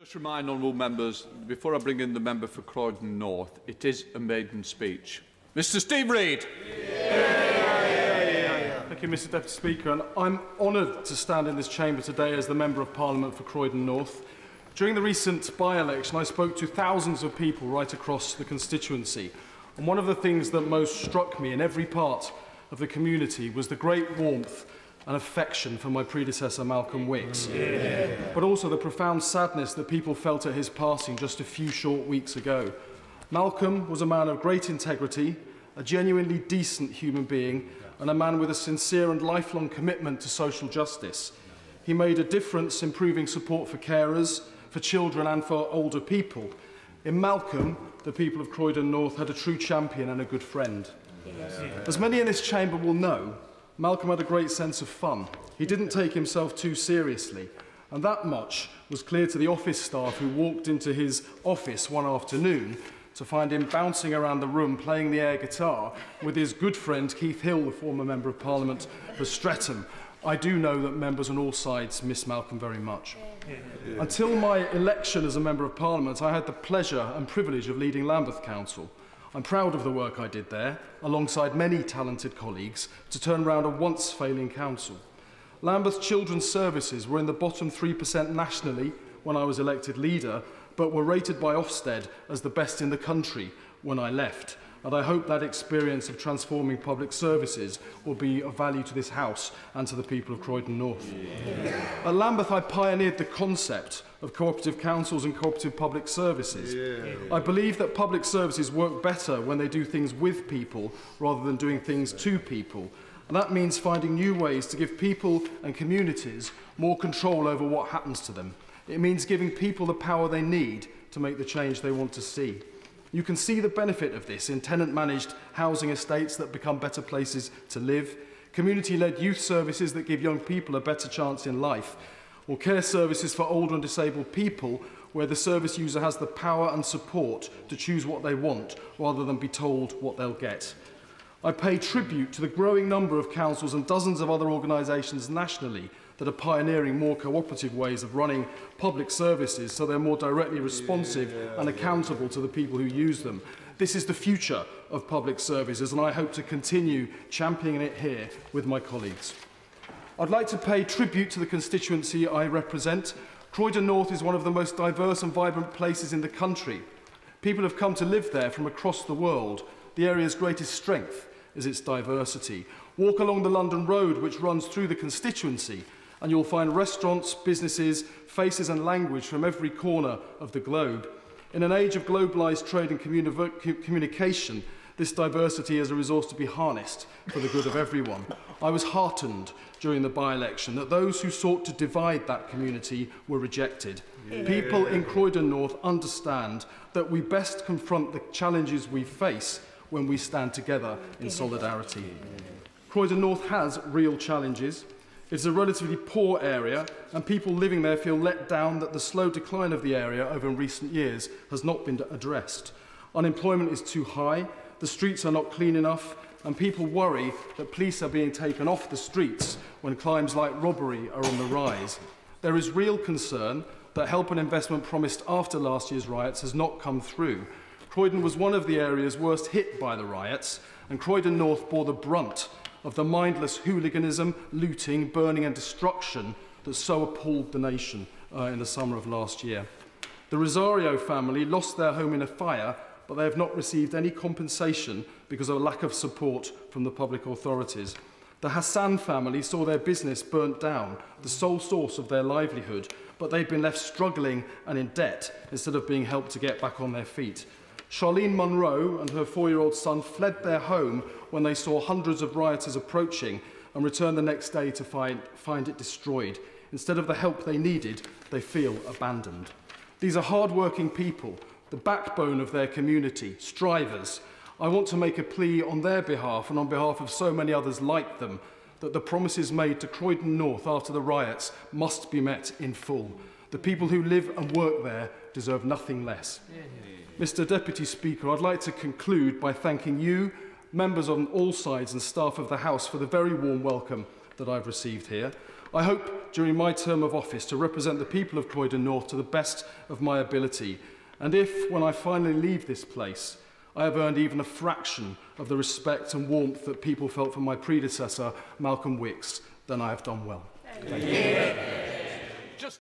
Just remind honourable members, before I bring in the member for Croydon North, it is a maiden speech. Mr Steve Reid. Thank you, Mr Deputy Speaker. And I'm honoured to stand in this chamber today as the Member of Parliament for Croydon North. During the recent by-election, I spoke to thousands of people right across the constituency. And one of the things that most struck me in every part of the community was the great warmth and affection for my predecessor Malcolm Wicks, but also the profound sadness that people felt at his passing just a few short weeks ago. Malcolm was a man of great integrity, a genuinely decent human being, and a man with a sincere and lifelong commitment to social justice. He made a difference improving support for carers, for children and for older people. In Malcolm, the people of Croydon North had a true champion and a good friend. As many in this chamber will know, Malcolm had a great sense of fun. He didn't take himself too seriously, and that much was clear to the office staff who walked into his office one afternoon to find him bouncing around the room playing the air guitar with his good friend Keith Hill, the former Member of Parliament for Streatham. I do know that members on all sides miss Malcolm very much. Until my election as a Member of Parliament, I had the pleasure and privilege of leading Lambeth Council. I'm proud of the work I did there, alongside many talented colleagues, to turn around a once-failing council. Lambeth Children's Services were in the bottom 3% nationally when I was elected leader, but were rated by Ofsted as the best in the country when I left. And I hope that experience of transforming public services will be of value to this House and to the people of Croydon North. At Lambeth, I pioneered the concept of cooperative councils and cooperative public services. I believe that public services work better when they do things with people rather than doing things to people. And that means finding new ways to give people and communities more control over what happens to them. It means giving people the power they need to make the change they want to see. You can see the benefit of this in tenant-managed housing estates that become better places to live, community-led youth services that give young people a better chance in life, or care services for older and disabled people where the service user has the power and support to choose what they want rather than be told what they'll get. I pay tribute to the growing number of councils and dozens of other organisations nationally that are pioneering more cooperative ways of running public services so they're more directly responsive and accountable to the people who use them. This is the future of public services, and I hope to continue championing it here with my colleagues. I'd like to pay tribute to the constituency I represent. Croydon North is one of the most diverse and vibrant places in the country. People have come to live there from across the world. The area's greatest strength is its diversity. Walk along the London Road, which runs through the constituency, and you'll find restaurants, businesses, faces and language from every corner of the globe. In an age of globalised trade and communication, this diversity is a resource to be harnessed for the good of everyone. I was heartened during the by-election that those who sought to divide that community were rejected. People in Croydon North understand that we best confront the challenges we face when we stand together in solidarity. Croydon North has real challenges. It's a relatively poor area, and people living there feel let down that the slow decline of the area over recent years has not been addressed. Unemployment is too high, the streets are not clean enough, and people worry that police are being taken off the streets when crimes like robbery are on the rise. There is real concern that help and investment promised after last year's riots has not come through. Croydon was one of the areas worst hit by the riots, and Croydon North bore the brunt of the mindless hooliganism, looting, burning and destruction that so appalled the nation in the summer of last year. The Rosario family lost their home in a fire, but they have not received any compensation because of a lack of support from the public authorities. The Hassan family saw their business burnt down, the sole source of their livelihood, but they've been left struggling and in debt instead of being helped to get back on their feet. Charlene Munro and her 4-year-old son fled their home when they saw hundreds of rioters approaching and returned the next day to find it destroyed. Instead of the help they needed, they feel abandoned. These are hard-working people, the backbone of their community, strivers. I want to make a plea on their behalf and on behalf of so many others like them that the promises made to Croydon North after the riots must be met in full. The people who live and work there deserve nothing less. Mr. Deputy Speaker, I'd like to conclude by thanking you, members on all sides and staff of the House, for the very warm welcome that I've received here. I hope during my term of office to represent the people of Croydon North to the best of my ability. And if, when I finally leave this place, I have earned even a fraction of the respect and warmth that people felt from my predecessor, Malcolm Wicks, then I have done well. Thank you.